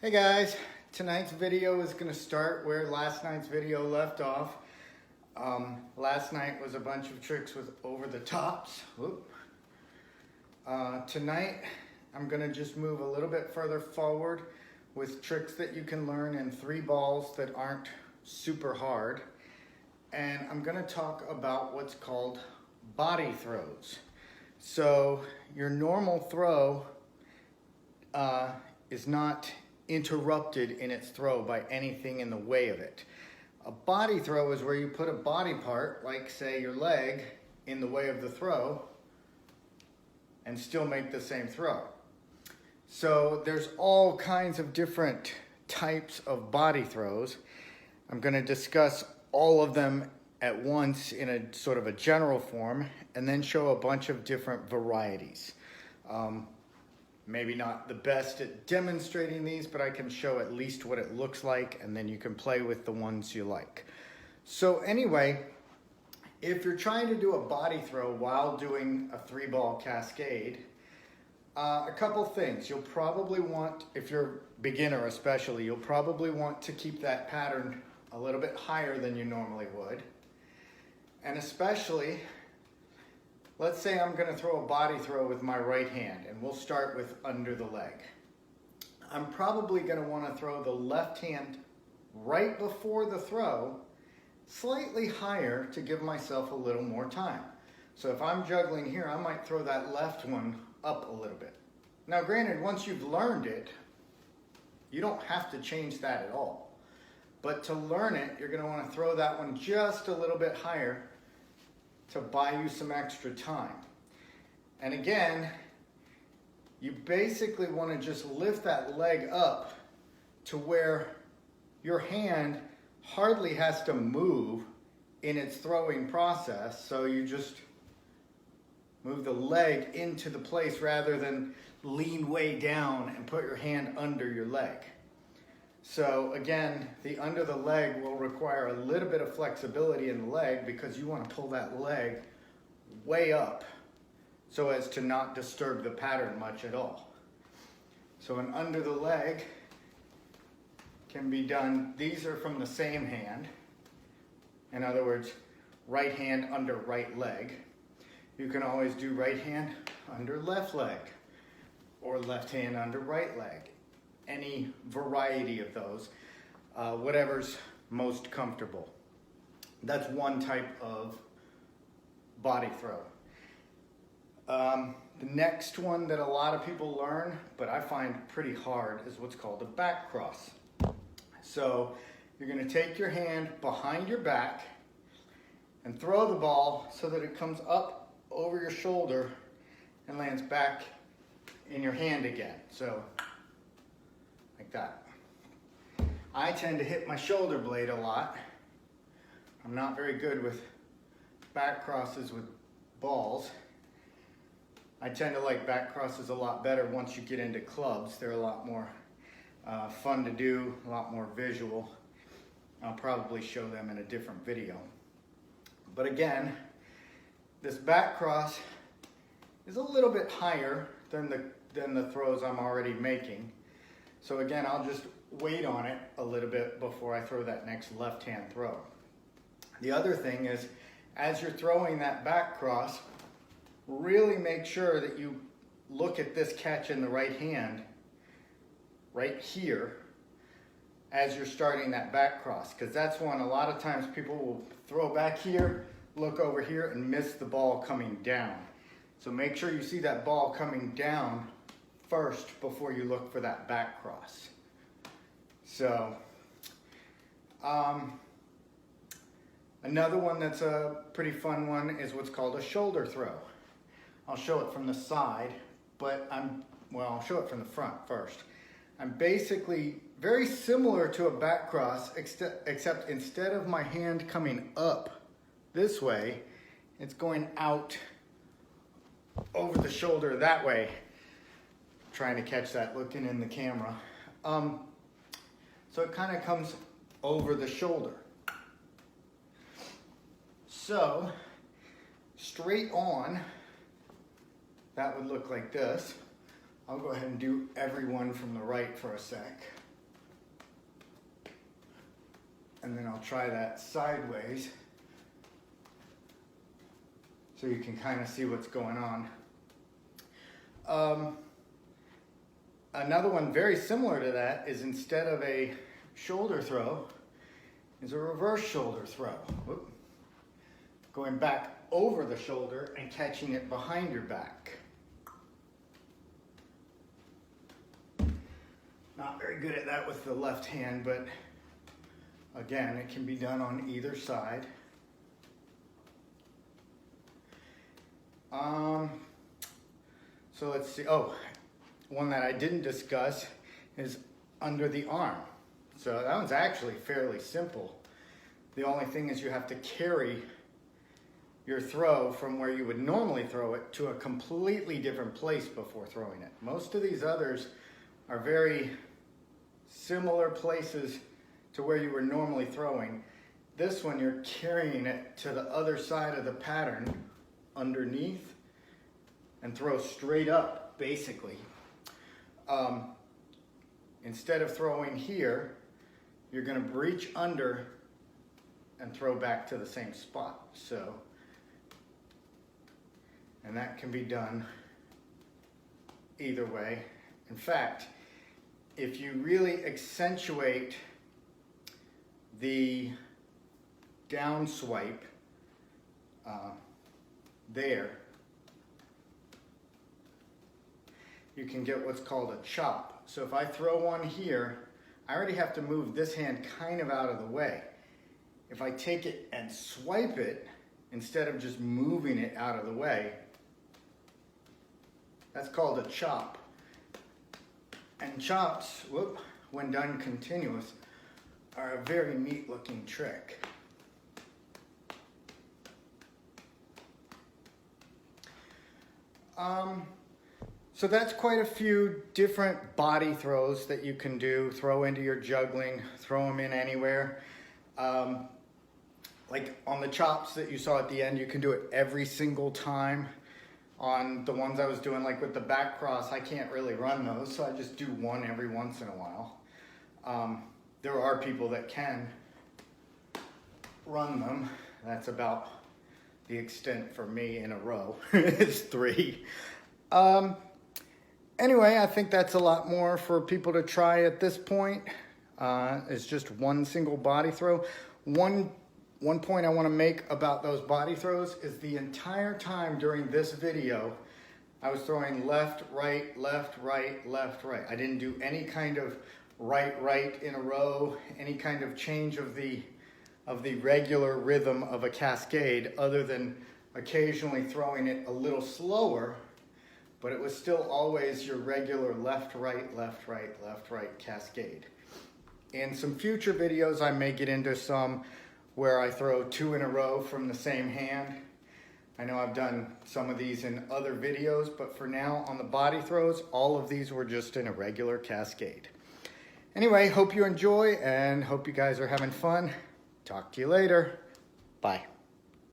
Hey guys, tonight's video is going to start where last night's video left off. Last night was a bunch of tricks with over the tops. Tonight I'm going to just move a little bit further forward with tricks that you can learn in 3 balls that aren't super hard. And I'm going to talk about what's called body throws. So your normal throw is not interrupted in its throw by anything in the way of it. A body throw is where you put a body part, like say your leg, in the way of the throw and still make the same throw. So there's all kinds of different types of body throws. I'm going to discuss all of them at once in a sort of a general form and then show a bunch of different varieties. Maybe not the best at demonstrating these, but I can show at least what it looks like, and then you can play with the ones you like. So anyway, if you're trying to do a body throw while doing a 3-ball cascade, a couple things. You'll probably want, if you're a beginner especially, you'll probably want to keep that pattern a little bit higher than you normally would. And especially, let's say I'm going to throw a body throw with my right hand, and we'll start with under the leg. I'm probably going to want to throw the left hand right before the throw, slightly higher to give myself a little more time. So if I'm juggling here, I might throw that left one up a little bit. Now granted, once you've learned it, you don't have to change that at all. But to learn it, you're going to want to throw that one just a little bit higher to buy you some extra time. And again, you basically want to just lift that leg up to where your hand hardly has to move in its throwing process. So you just move the leg into the place rather than lean way down and put your hand under your leg. So again, the under the leg will require a little bit of flexibility in the leg because you want to pull that leg way up so as to not disturb the pattern much at all. So an under the leg can be done, these are from the same hand. In other words, right hand under right leg. You can always do right hand under left leg or left hand under right leg. Any variety of those, whatever's most comfortable. That's one type of body throw. The next one that a lot of people learn, but I find pretty hard, is what's called a back cross. So you're going to take your hand behind your back and throw the ball so that it comes up over your shoulder and lands back in your hand again. So like that. I tend to hit my shoulder blade a lot. I'm not very good with back crosses with balls. I tend to like back crosses a lot better once you get into clubs. They're a lot more fun to do, a lot more visual. I'll probably show them in a different video. But again, this back cross is a little bit higher than the throws I'm already making. So again, I'll just wait on it a little bit before I throw that next left-hand throw. The other thing is, as you're throwing that back cross, really make sure that you look at this catch in the right hand, right here, as you're starting that back cross. Because that's one, a lot of times people will throw back here, look over here, and miss the ball coming down. So make sure you see that ball coming down first before you look for that back cross. So another one that's a pretty fun one is what's called a shoulder throw. I'll show it from the side, but I'll show it from the front first. I'm basically very similar to a back cross, except instead of my hand coming up this way, it's going out over the shoulder that way. Trying to catch that looking in the camera. So it kind of comes over the shoulder. So straight on, that would look like this. I'll go ahead and do every one from the right for a sec. And then I'll try that sideways so you can kind of see what's going on. Another one very similar to that is, instead of a shoulder throw, is a reverse shoulder throw. Whoop. Going back over the shoulder and catching it behind your back. Not very good at that with the left hand, but again, it can be done on either side. So let's see. Oh, one that I didn't discuss is under the arm. So that one's actually fairly simple. The only thing is you have to carry your throw from where you would normally throw it to a completely different place before throwing it. Most of these others are very similar places to where you were normally throwing. This one, you're carrying it to the other side of the pattern underneath and throw straight up, basically. Instead of throwing here, you're gonna breach under and throw back to the same spot. So, and that can be done either way. In fact, if you really accentuate the down swipe there, you can get what's called a chop. So if I throw one here, I already have to move this hand kind of out of the way. If I take it and swipe it, instead of just moving it out of the way, that's called a chop. And chops, whoop, when done continuous, are a very neat looking trick. So that's quite a few different body throws that you can do. Throw into your juggling, throw them in anywhere. Like on the chops that you saw at the end, you can do it every single time. On the ones I was doing, like with the back cross, I can't really run those, so I just do one every once in a while. There are people that can run them. That's about the extent for me in a row. It's 3. Anyway, I think that's a lot more for people to try at this point. It's just one single body throw. One point I want to make about those body throws is the entire time during this video, I was throwing left, right, left, right, left, right. I didn't do any kind of right, right in a row, any kind of change of the regular rhythm of a cascade, other than occasionally throwing it a little slower, but it was still always your regular left, right, left, right, left, right cascade. In some future videos, I may get into some where I throw 2 in a row from the same hand. I know I've done some of these in other videos, but for now, on the body throws, all of these were just in a regular cascade. Anyway, hope you enjoy and hope you guys are having fun. Talk to you later. Bye.